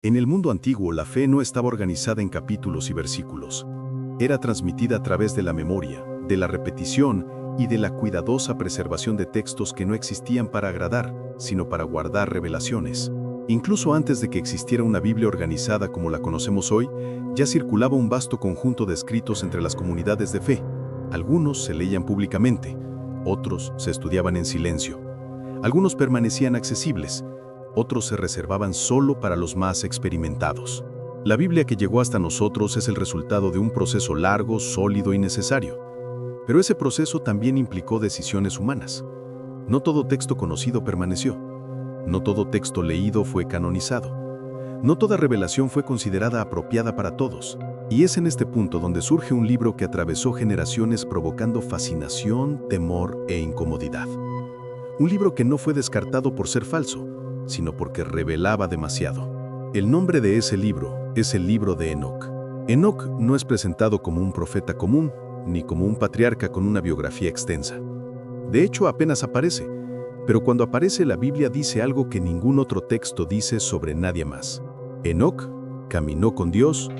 En el mundo antiguo, la fe no estaba organizada en capítulos y versículos. Era transmitida a través de la memoria, de la repetición y de la cuidadosa preservación de textos que no existían para agradar, sino para guardar revelaciones. Incluso antes de que existiera una Biblia organizada como la conocemos hoy, ya circulaba un vasto conjunto de escritos entre las comunidades de fe. Algunos se leían públicamente, otros se estudiaban en silencio. Algunos permanecían accesibles, otros se reservaban solo para los más experimentados. La Biblia que llegó hasta nosotros es el resultado de un proceso largo, sólido y necesario. Pero ese proceso también implicó decisiones humanas. No todo texto conocido permaneció. No todo texto leído fue canonizado. No toda revelación fue considerada apropiada para todos. Y es en este punto donde surge un libro que atravesó generaciones provocando fascinación, temor e incomodidad. Un libro que no fue descartado por ser falso, sino porque revelaba demasiado. El nombre de ese libro es el libro de Enoc. Enoc no es presentado como un profeta común, ni como un patriarca con una biografía extensa. De hecho, apenas aparece, pero cuando aparece la Biblia dice algo que ningún otro texto dice sobre nadie más. Enoc caminó con Dios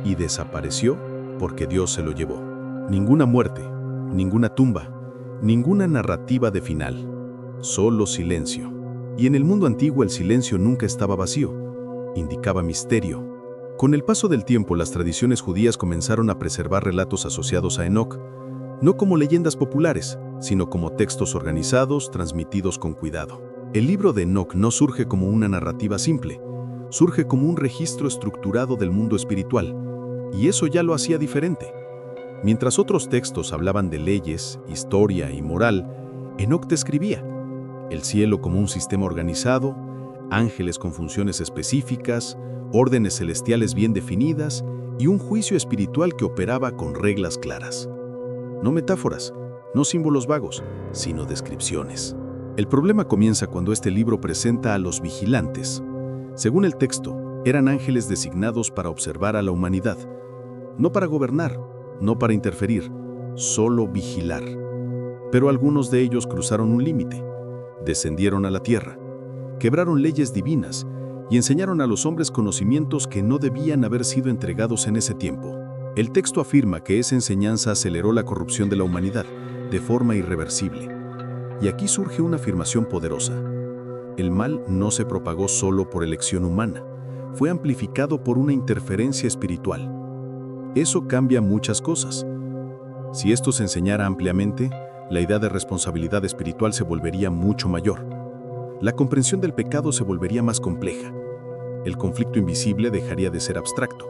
y desapareció porque Dios se lo llevó. Ninguna muerte, ninguna tumba, ninguna narrativa de final, solo silencio. Y en el mundo antiguo el silencio nunca estaba vacío, indicaba misterio. Con el paso del tiempo, las tradiciones judías comenzaron a preservar relatos asociados a Enoc, no como leyendas populares, sino como textos organizados, transmitidos con cuidado. El libro de Enoc no surge como una narrativa simple, surge como un registro estructurado del mundo espiritual, y eso ya lo hacía diferente. Mientras otros textos hablaban de leyes, historia y moral, Enoc describía el cielo como un sistema organizado, ángeles con funciones específicas, órdenes celestiales bien definidas y un juicio espiritual que operaba con reglas claras. No metáforas, no símbolos vagos, sino descripciones. El problema comienza cuando este libro presenta a los vigilantes. Según el texto, eran ángeles designados para observar a la humanidad, no para gobernar, no para interferir, solo vigilar. Pero algunos de ellos cruzaron un límite. Descendieron a la tierra, quebraron leyes divinas y enseñaron a los hombres conocimientos que no debían haber sido entregados en ese tiempo. El texto afirma que esa enseñanza aceleró la corrupción de la humanidad de forma irreversible. Y aquí surge una afirmación poderosa. El mal no se propagó solo por elección humana, fue amplificado por una interferencia espiritual. Eso cambia muchas cosas. Si esto se enseñara ampliamente, la idea de responsabilidad espiritual se volvería mucho mayor. La comprensión del pecado se volvería más compleja. El conflicto invisible dejaría de ser abstracto.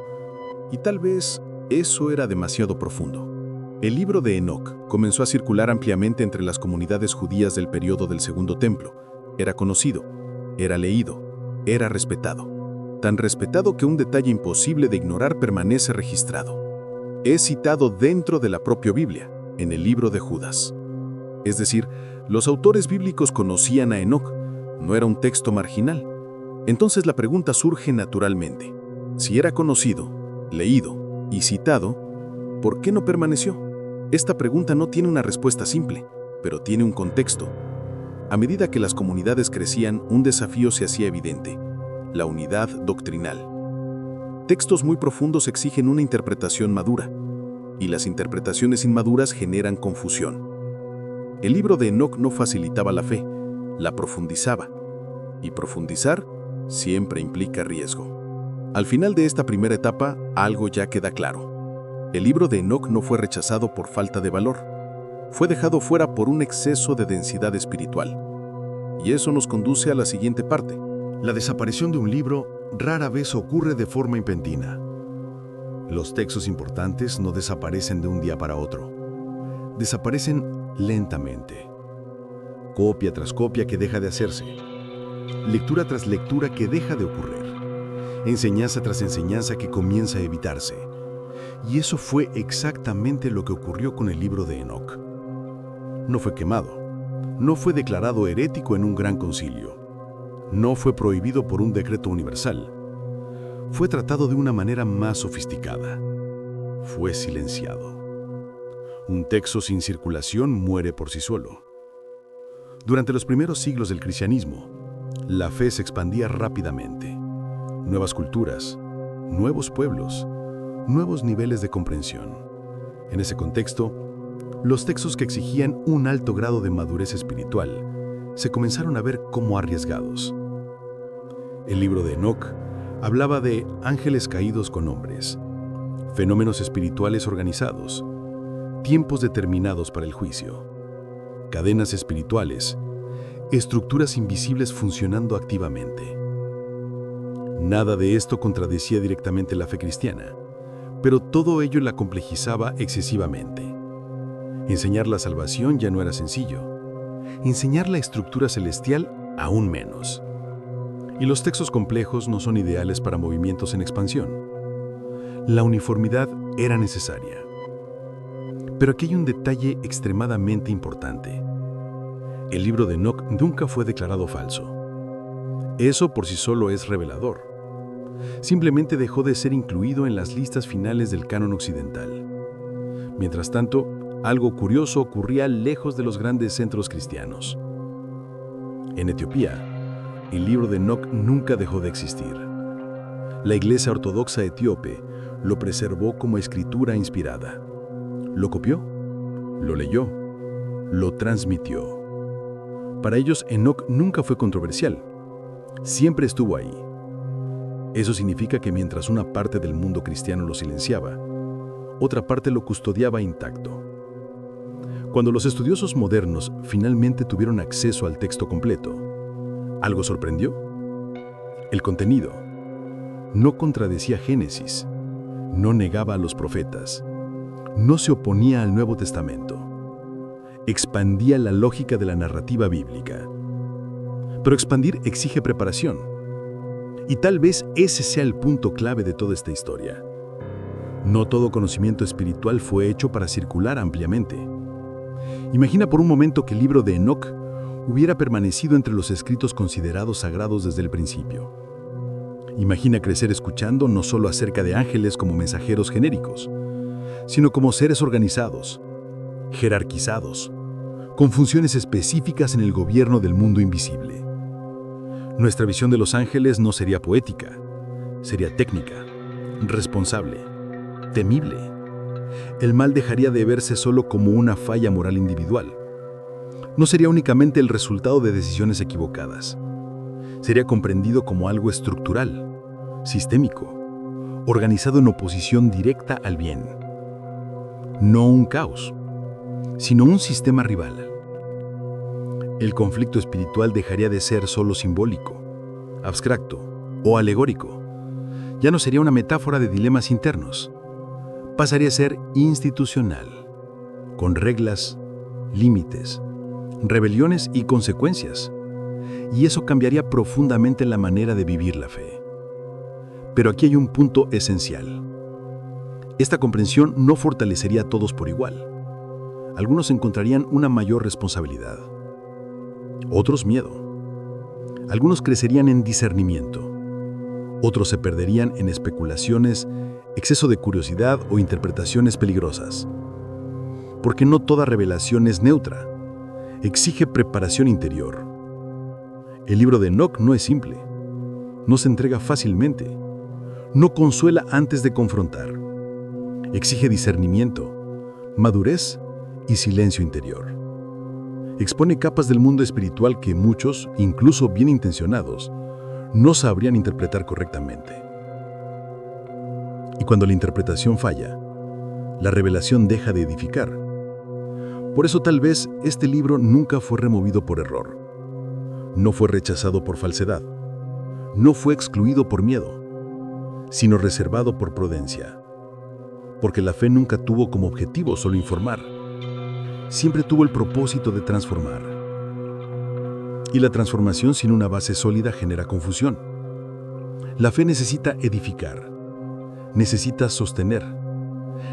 Y tal vez eso era demasiado profundo. El libro de Enoc comenzó a circular ampliamente entre las comunidades judías del periodo del Segundo Templo. Era conocido, era leído, era respetado. Tan respetado que un detalle imposible de ignorar permanece registrado. Es citado dentro de la propia Biblia, en el libro de Judas. Es decir, los autores bíblicos conocían a Enoc, no era un texto marginal. Entonces la pregunta surge naturalmente. Si era conocido, leído y citado, ¿por qué no permaneció? Esta pregunta no tiene una respuesta simple, pero tiene un contexto. A medida que las comunidades crecían, un desafío se hacía evidente: la unidad doctrinal. Textos muy profundos exigen una interpretación madura, y las interpretaciones inmaduras generan confusión. El libro de Enoc no facilitaba la fe, la profundizaba. Y profundizar siempre implica riesgo. Al final de esta primera etapa, algo ya queda claro. El libro de Enoc no fue rechazado por falta de valor. Fue dejado fuera por un exceso de densidad espiritual. Y eso nos conduce a la siguiente parte. La desaparición de un libro rara vez ocurre de forma repentina. Los textos importantes no desaparecen de un día para otro. Desaparecen lentamente. Copia tras copia que deja de hacerse. Lectura tras lectura que deja de ocurrir. Enseñanza tras enseñanza que comienza a evitarse. Y eso fue exactamente lo que ocurrió con el libro de Enoc. No fue quemado. No fue declarado herético en un gran concilio. No fue prohibido por un decreto universal. Fue tratado de una manera más sofisticada. Fue silenciado. Un texto sin circulación muere por sí solo. Durante los primeros siglos del cristianismo, la fe se expandía rápidamente. nuevas culturas, nuevos pueblos, nuevos niveles de comprensión. En ese contexto, los textos que exigían un alto grado de madurez espiritual se comenzaron a ver como arriesgados. El libro de Enoc hablaba de ángeles caídos con hombres, fenómenos espirituales organizados, tiempos determinados para el juicio, cadenas espirituales, estructuras invisibles funcionando activamente. Nada de esto contradecía directamente la fe cristiana, pero todo ello la complejizaba excesivamente. Enseñar la salvación ya no era sencillo. Enseñar la estructura celestial aún menos. Y los textos complejos no son ideales para movimientos en expansión. La uniformidad era necesaria. Pero aquí hay un detalle extremadamente importante. El libro de Enoc nunca fue declarado falso. Eso por sí solo es revelador. Simplemente dejó de ser incluido en las listas finales del canon occidental. Mientras tanto, algo curioso ocurría lejos de los grandes centros cristianos. En Etiopía, el libro de Enoc nunca dejó de existir. La Iglesia Ortodoxa etíope lo preservó como escritura inspirada. Lo copió, lo leyó, lo transmitió. Para ellos, Enoc nunca fue controversial. Siempre estuvo ahí. Eso significa que mientras una parte del mundo cristiano lo silenciaba, otra parte lo custodiaba intacto. Cuando los estudiosos modernos finalmente tuvieron acceso al texto completo, ¿algo sorprendió? El contenido no contradecía Génesis, no negaba a los profetas, no se oponía al Nuevo Testamento, expandía la lógica de la narrativa bíblica. Pero expandir exige preparación. Y tal vez ese sea el punto clave de toda esta historia. No todo conocimiento espiritual fue hecho para circular ampliamente. Imagina por un momento que el libro de Enoc hubiera permanecido entre los escritos considerados sagrados desde el principio. Imagina crecer escuchando no solo acerca de ángeles como mensajeros genéricos, sino como seres organizados, jerarquizados, con funciones específicas en el gobierno del mundo invisible. Nuestra visión de los ángeles no sería poética, sería técnica, responsable, temible. El mal dejaría de verse solo como una falla moral individual. No sería únicamente el resultado de decisiones equivocadas. Sería comprendido como algo estructural, sistémico, organizado en oposición directa al bien. No un caos, sino un sistema rival. El conflicto espiritual dejaría de ser solo simbólico, abstracto o alegórico. Ya no sería una metáfora de dilemas internos. Pasaría a ser institucional, con reglas, límites, rebeliones y consecuencias. Y eso cambiaría profundamente la manera de vivir la fe. Pero aquí hay un punto esencial. Esta comprensión no fortalecería a todos por igual. Algunos encontrarían una mayor responsabilidad. Otros miedo. Algunos crecerían en discernimiento. Otros se perderían en especulaciones, exceso de curiosidad o interpretaciones peligrosas. Porque no toda revelación es neutra. Exige preparación interior. El libro de Enoc no es simple. No se entrega fácilmente. No consuela antes de confrontar. Exige discernimiento, madurez y silencio interior. Expone capas del mundo espiritual que muchos, incluso bien intencionados, no sabrían interpretar correctamente. Y cuando la interpretación falla, la revelación deja de edificar. Por eso tal vez este libro nunca fue removido por error. No fue rechazado por falsedad. No fue excluido por miedo, sino reservado por prudencia. Porque la fe nunca tuvo como objetivo solo informar. Siempre tuvo el propósito de transformar. Y la transformación sin una base sólida genera confusión. La fe necesita edificar, necesita sostener,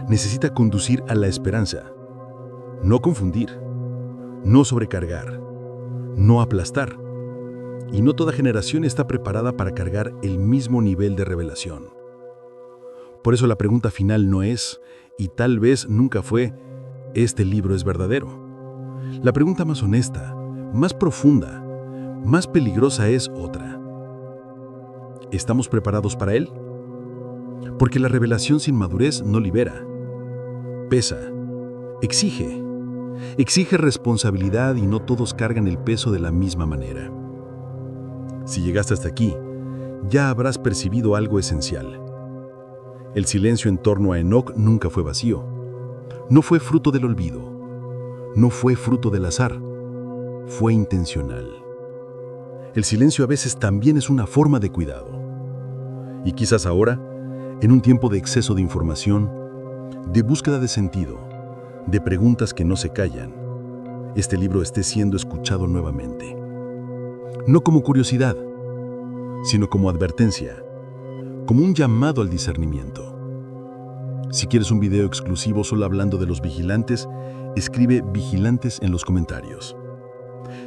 necesita conducir a la esperanza. No confundir, no sobrecargar, no aplastar. Y no toda generación está preparada para cargar el mismo nivel de revelación. Por eso la pregunta final no es, y tal vez nunca fue, ¿este libro es verdadero? La pregunta más honesta, más profunda, más peligrosa es otra. ¿Estamos preparados para él? Porque la revelación sin madurez no libera. Pesa. Exige. Exige responsabilidad y no todos cargan el peso de la misma manera. Si llegaste hasta aquí, ya habrás percibido algo esencial. El silencio en torno a Enoc nunca fue vacío. No fue fruto del olvido. No fue fruto del azar. Fue intencional. El silencio a veces también es una forma de cuidado. Y quizás ahora, en un tiempo de exceso de información, de búsqueda de sentido, de preguntas que no se callan, este libro esté siendo escuchado nuevamente. No como curiosidad, sino como advertencia, como un llamado al discernimiento. Si quieres un video exclusivo solo hablando de los vigilantes, escribe vigilantes en los comentarios.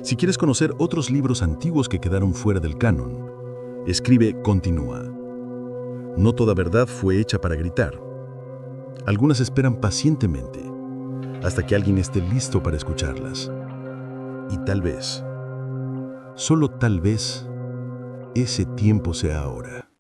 Si quieres conocer otros libros antiguos que quedaron fuera del canon, escribe continúa. No toda verdad fue hecha para gritar. Algunas esperan pacientemente hasta que alguien esté listo para escucharlas. Y tal vez, solo tal vez, ese tiempo sea ahora.